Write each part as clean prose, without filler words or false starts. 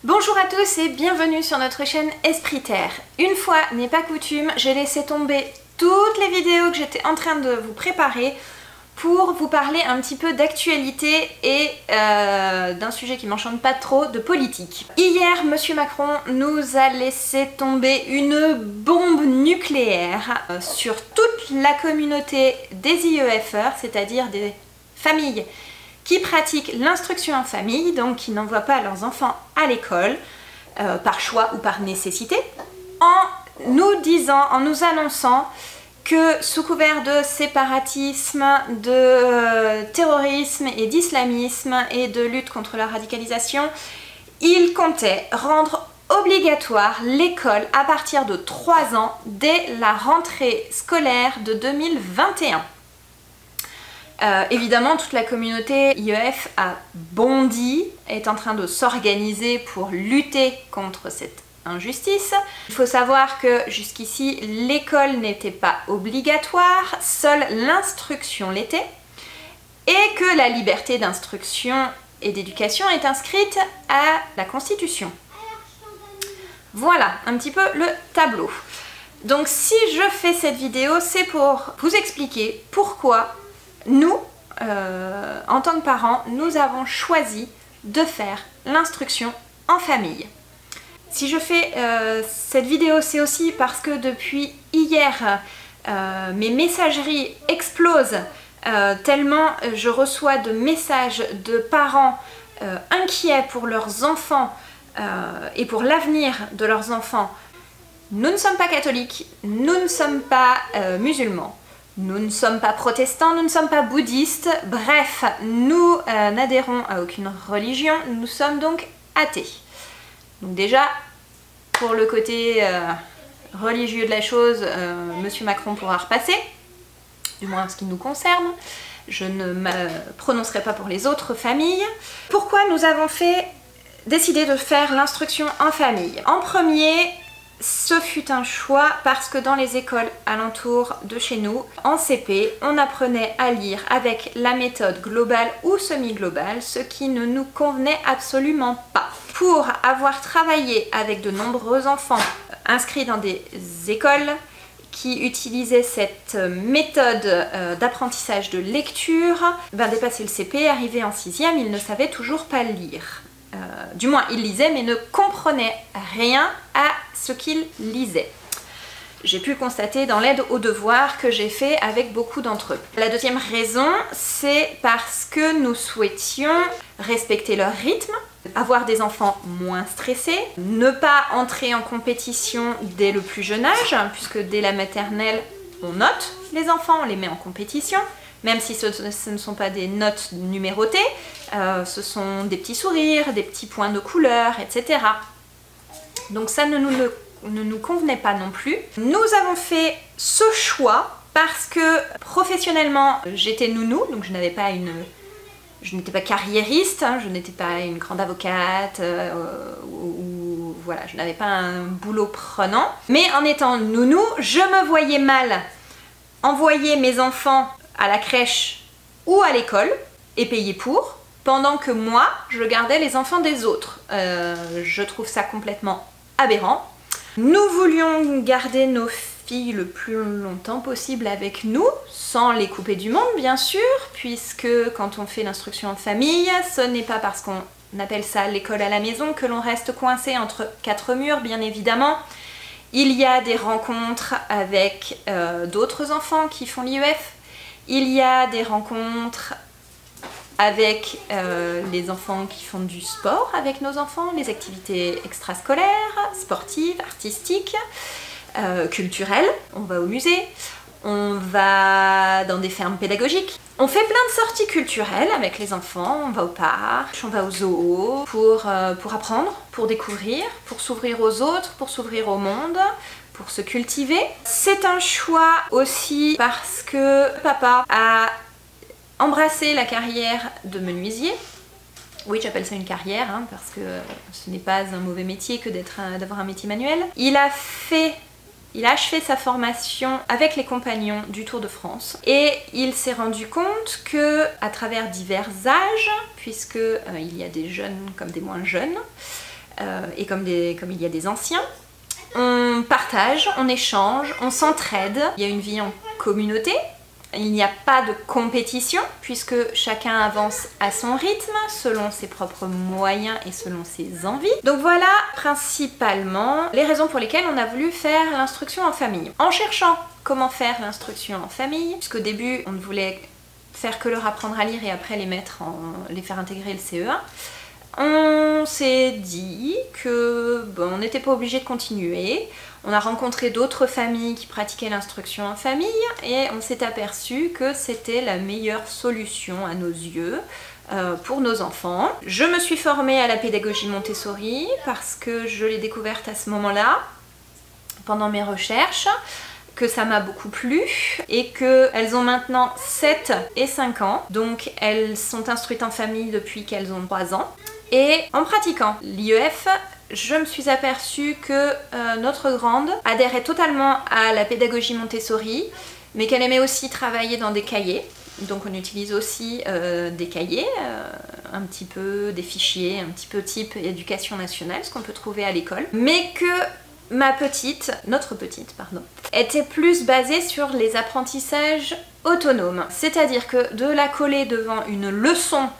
Bonjour à tous et bienvenue sur notre chaîne Esprit Terre. Une fois n'est pas coutume, j'ai laissé tomber toutes les vidéos que j'étais en train de vous préparer pour vous parler un petit peu d'actualité et d'un sujet qui m'enchante pas trop, de politique. Hier, Monsieur Macron nous a laissé tomber une bombe nucléaire sur toute la communauté des IEFR, c'est-à-dire des familles qui pratiquent l'instruction en famille, donc qui n'envoient pas leurs enfants à l'école, par choix ou par nécessité, en nous annonçant que sous couvert de séparatisme, de terrorisme et d'islamisme et de lutte contre la radicalisation, il comptait rendre obligatoire l'école à partir de 3 ans dès la rentrée scolaire de 2021. Évidemment, toute la communauté IEF a bondi, est en train de s'organiser pour lutter contre cette injustice. Il faut savoir que jusqu'ici, l'école n'était pas obligatoire, seule l'instruction l'était, et que la liberté d'instruction et d'éducation est inscrite à la Constitution. Voilà un petit peu le tableau. Donc si je fais cette vidéo, c'est pour vous expliquer pourquoi nous, en tant que parents, nous avons choisi de faire l'instruction en famille. Si je fais cette vidéo, c'est aussi parce que depuis hier, mes messageries explosent tellement je reçois de messages de parents inquiets pour leurs enfants et pour l'avenir de leurs enfants. Nous ne sommes pas catholiques, nous ne sommes pas musulmans. Nous ne sommes pas protestants, nous ne sommes pas bouddhistes, bref, nous n'adhérons à aucune religion, nous sommes donc athées. Donc déjà, pour le côté religieux de la chose, Monsieur Macron pourra repasser, du moins en ce qui nous concerne. Je ne me prononcerai pas pour les autres familles. Pourquoi nous avons décidé de faire l'instruction en famille? En premier, ce fut un choix parce que dans les écoles alentours de chez nous, en CP, on apprenait à lire avec la méthode globale ou semi-globale, ce qui ne nous convenait absolument pas. Pour avoir travaillé avec de nombreux enfants inscrits dans des écoles qui utilisaient cette méthode d'apprentissage de lecture, dépasser le CP, arrivé en 6e, ils ne savaient toujours pas lire. Du moins, ils lisaient mais ne comprenaient rien à ce qu'ils lisaient. J'ai pu constater dans l'aide aux devoirs que j'ai fait avec beaucoup d'entre eux. La deuxième raison, c'est parce que nous souhaitions respecter leur rythme, avoir des enfants moins stressés, ne pas entrer en compétition dès le plus jeune âge, puisque dès la maternelle, on note les enfants, on les met en compétition. Même si ce ne sont pas des notes numérotées, ce sont des petits sourires, des petits points de couleur, etc. Donc ça ne nous convenait pas non plus. Nous avons fait ce choix parce que professionnellement, j'étais nounou, donc je n'étais pas carriériste, hein, je n'étais pas une grande avocate, voilà, je n'avais pas un boulot prenant. Mais en étant nounou, je me voyais mal envoyer mes enfants à la crèche ou à l'école et payer pour, pendant que moi, je gardais les enfants des autres. Je trouve ça complètement aberrant. Nous voulions garder nos filles le plus longtemps possible avec nous, sans les couper du monde bien sûr, puisque quand on fait l'instruction en famille, ce n'est pas parce qu'on appelle ça l'école à la maison que l'on reste coincé entre 4 murs, bien évidemment. Il y a des rencontres avec d'autres enfants qui font l'IEF. Il y a des rencontres avec les enfants qui font du sport avec nos enfants, les activités extrascolaires, sportives, artistiques, culturelles. On va au musée, on va dans des fermes pédagogiques. On fait plein de sorties culturelles avec les enfants, on va au parc, on va au zoo pour apprendre, pour découvrir, pour s'ouvrir aux autres, pour s'ouvrir au monde, pour se cultiver. C'est un choix aussi parce que papa a embrassé la carrière de menuisier. Oui, j'appelle ça une carrière, hein, parce que ce n'est pas un mauvais métier que d'avoir un métier manuel. Il a achevé sa formation avec les compagnons du Tour de France et il s'est rendu compte que à travers divers âges, puisque il y a des jeunes comme des moins jeunes, et comme il y a des anciens. On partage, on échange, on s'entraide. Il y a une vie en communauté. Il n'y a pas de compétition puisque chacun avance à son rythme, selon ses propres moyens et selon ses envies. Donc voilà principalement les raisons pour lesquelles on a voulu faire l'instruction en famille. En cherchant comment faire l'instruction en famille, puisqu'au début on ne voulait faire que leur apprendre à lire et après les faire intégrer le CE1, on s'est dit que bon, on n'était pas obligé de continuer. On a rencontré d'autres familles qui pratiquaient l'instruction en famille et on s'est aperçu que c'était la meilleure solution à nos yeux pour nos enfants. Je me suis formée à la pédagogie Montessori parce que je l'ai découverte à ce moment-là, pendant mes recherches, que ça m'a beaucoup plu et qu'elles ont maintenant 7 et 5 ans. Donc elles sont instruites en famille depuis qu'elles ont 3 ans. Et en pratiquant l'IEF, je me suis aperçue que notre grande adhérait totalement à la pédagogie Montessori, mais qu'elle aimait aussi travailler dans des cahiers. Donc on utilise aussi des cahiers, un petit peu des fichiers, un petit peu type éducation nationale, ce qu'on peut trouver à l'école. Mais que notre petite, était plus basée sur les apprentissages autonomes. C'est-à-dire que de la coller devant une leçon,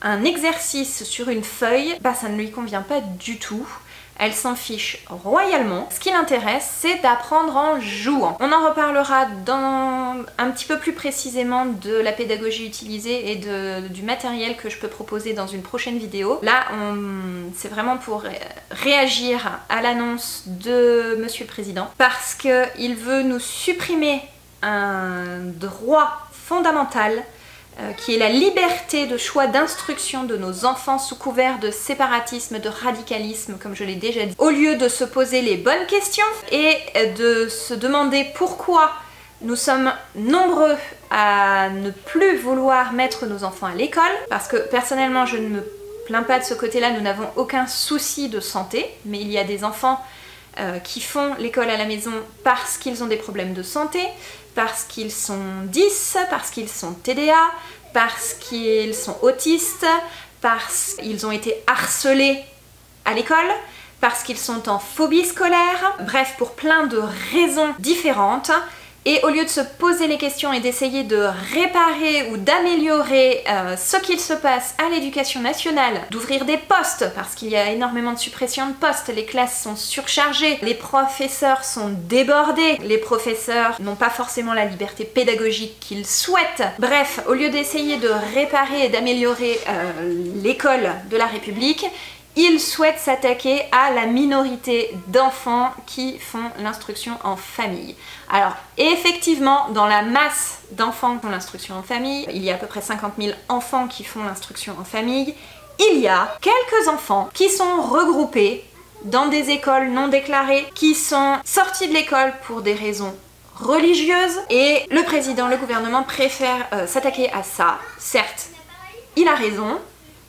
un exercice sur une feuille, ça ne lui convient pas du tout. Elle s'en fiche royalement. Ce qui l'intéresse, c'est d'apprendre en jouant. On en reparlera un petit peu plus précisément de la pédagogie utilisée et du matériel que je peux proposer dans une prochaine vidéo. Là, c'est vraiment pour réagir à l'annonce de Monsieur le Président, parce qu'il veut nous supprimer un droit fondamental qui est la liberté de choix d'instruction de nos enfants sous couvert de séparatisme, de radicalisme, comme je l'ai déjà dit. Au lieu de se poser les bonnes questions et de se demander pourquoi nous sommes nombreux à ne plus vouloir mettre nos enfants à l'école, parce que personnellement je ne me plains pas de ce côté-là, nous n'avons aucun souci de santé, mais il y a des enfants qui font l'école à la maison parce qu'ils ont des problèmes de santé, parce qu'ils sont 10, parce qu'ils sont TDA, parce qu'ils sont autistes, parce qu'ils ont été harcelés à l'école, parce qu'ils sont en phobie scolaire, bref, pour plein de raisons différentes. Et au lieu de se poser les questions et d'essayer de réparer ou d'améliorer ce qu'il se passe à l'éducation nationale, d'ouvrir des postes, parce qu'il y a énormément de suppression de postes, les classes sont surchargées, les professeurs sont débordés, les professeurs n'ont pas forcément la liberté pédagogique qu'ils souhaitent. Bref, au lieu d'essayer de réparer et d'améliorer l'école de la République, ils souhaitent s'attaquer à la minorité d'enfants qui font l'instruction en famille. Alors effectivement, dans la masse d'enfants qui font l'instruction en famille, il y a à peu près 50 000 enfants qui font l'instruction en famille, il y a quelques enfants qui sont regroupés dans des écoles non déclarées, qui sont sortis de l'école pour des raisons religieuses, et le président, le gouvernement préfère s'attaquer à ça. Certes, il a raison,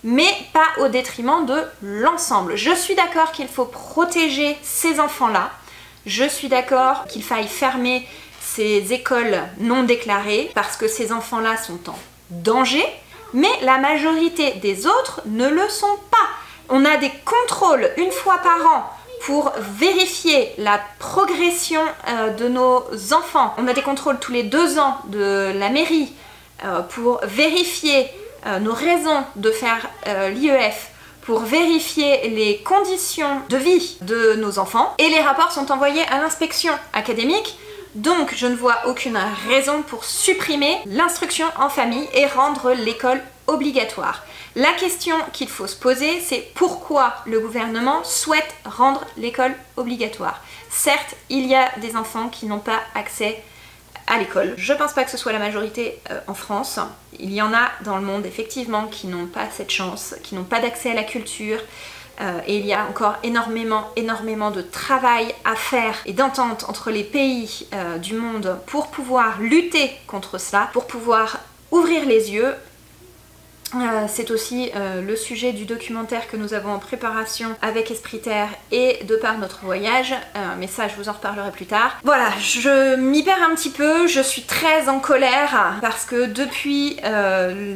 mais pas au détriment de l'ensemble. Je suis d'accord qu'il faut protéger ces enfants-là. Je suis d'accord qu'il faille fermer ces écoles non déclarées parce que ces enfants-là sont en danger, mais la majorité des autres ne le sont pas. On a des contrôles une fois par an pour vérifier la progression de nos enfants. On a des contrôles tous les 2 ans de la mairie pour vérifier nos raisons de faire l'IEF, pour vérifier les conditions de vie de nos enfants, et les rapports sont envoyés à l'inspection académique. Donc je ne vois aucune raison pour supprimer l'instruction en famille et rendre l'école obligatoire. La question qu'il faut se poser, c'est pourquoi le gouvernement souhaite rendre l'école obligatoire. Certes, il y a des enfants qui n'ont pas accès à l'école. Je pense pas que ce soit la majorité en France. Il y en a dans le monde effectivement qui n'ont pas cette chance, qui n'ont pas d'accès à la culture, et il y a encore énormément de travail à faire et d'entente entre les pays du monde pour pouvoir lutter contre cela, pour pouvoir ouvrir les yeux. C'est aussi le sujet du documentaire que nous avons en préparation avec Esprit Terre et de par notre voyage, mais ça je vous en reparlerai plus tard. Voilà, je m'y perds un petit peu, je suis très en colère parce que depuis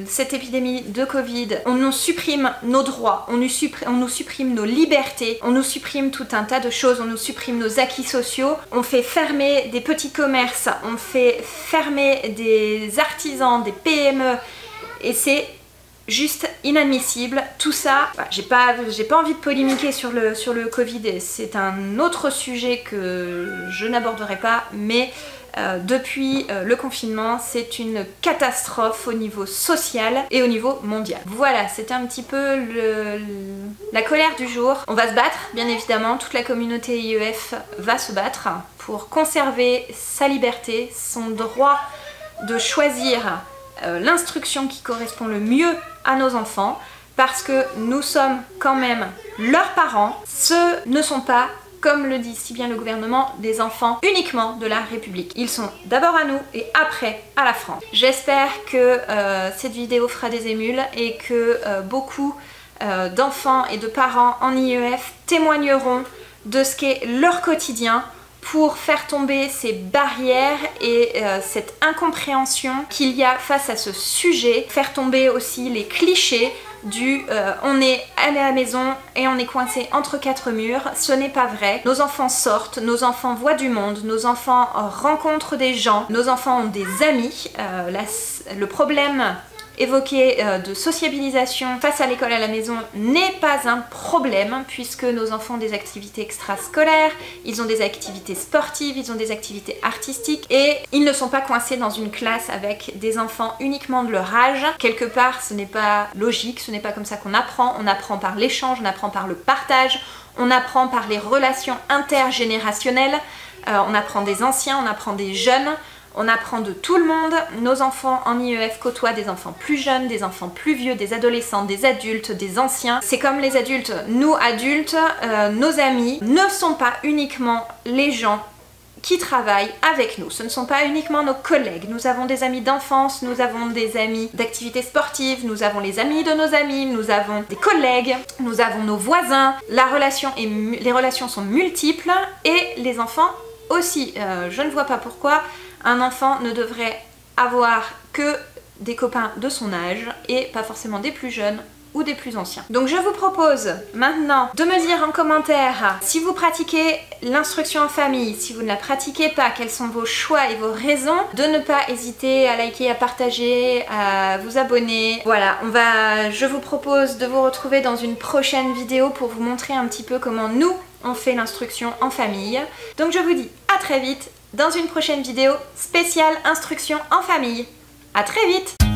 cette épidémie de Covid, on nous supprime nos droits, on nous supprime nos libertés, on nous supprime tout un tas de choses, on nous supprime nos acquis sociaux, on fait fermer des petits commerces, on fait fermer des artisans, des PME, et c'est juste inadmissible. Tout ça, j'ai pas envie de polémiquer sur le Covid, et c'est un autre sujet que je n'aborderai pas, mais depuis le confinement, c'est une catastrophe au niveau social et au niveau mondial. Voilà, c'était un petit peu la colère du jour. On va se battre, bien évidemment, toute la communauté IEF va se battre pour conserver sa liberté, son droit de choisir l'instruction qui correspond le mieux à nos enfants, parce que nous sommes quand même leurs parents. Ce ne sont pas, comme le dit si bien le gouvernement, des enfants uniquement de la République. Ils sont d'abord à nous et après à la France. J'espère que cette vidéo fera des émules et que beaucoup d'enfants et de parents en IEF témoigneront de ce qu'est leur quotidien pour faire tomber ces barrières et cette incompréhension qu'il y a face à ce sujet, faire tomber aussi les clichés du on est à la maison et on est coincé entre quatre murs. Ce n'est pas vrai. Nos enfants sortent, nos enfants voient du monde, nos enfants rencontrent des gens, nos enfants ont des amis. Le problème évoqué de sociabilisation face à l'école à la maison n'est pas un problème, puisque nos enfants ont des activités extrascolaires, ils ont des activités sportives, ils ont des activités artistiques, et ils ne sont pas coincés dans une classe avec des enfants uniquement de leur âge. Quelque part, ce n'est pas logique, ce n'est pas comme ça qu'on apprend. On apprend par l'échange, on apprend par le partage, on apprend par les relations intergénérationnelles, on apprend des anciens, on apprend des jeunes. On apprend de tout le monde. Nos enfants en IEF côtoient des enfants plus jeunes, des enfants plus vieux, des adolescents, des adultes, des anciens. C'est comme les adultes. Nous, adultes, nos amis ne sont pas uniquement les gens qui travaillent avec nous. Ce ne sont pas uniquement nos collègues. Nous avons des amis d'enfance, nous avons des amis d'activités sportives, nous avons les amis de nos amis, nous avons des collègues, nous avons nos voisins. Les relations sont multiples et les enfants aussi. Je ne vois pas pourquoi un enfant ne devrait avoir que des copains de son âge et pas forcément des plus jeunes ou des plus anciens. Donc je vous propose maintenant de me dire en commentaire si vous pratiquez l'instruction en famille, si vous ne la pratiquez pas, quels sont vos choix et vos raisons, de ne pas hésiter à liker, à partager, à vous abonner. Voilà, je vous propose de vous retrouver dans une prochaine vidéo pour vous montrer un petit peu comment nous on fait l'instruction en famille. Donc je vous dis à très vite dans une prochaine vidéo spéciale instruction en famille. À très vite!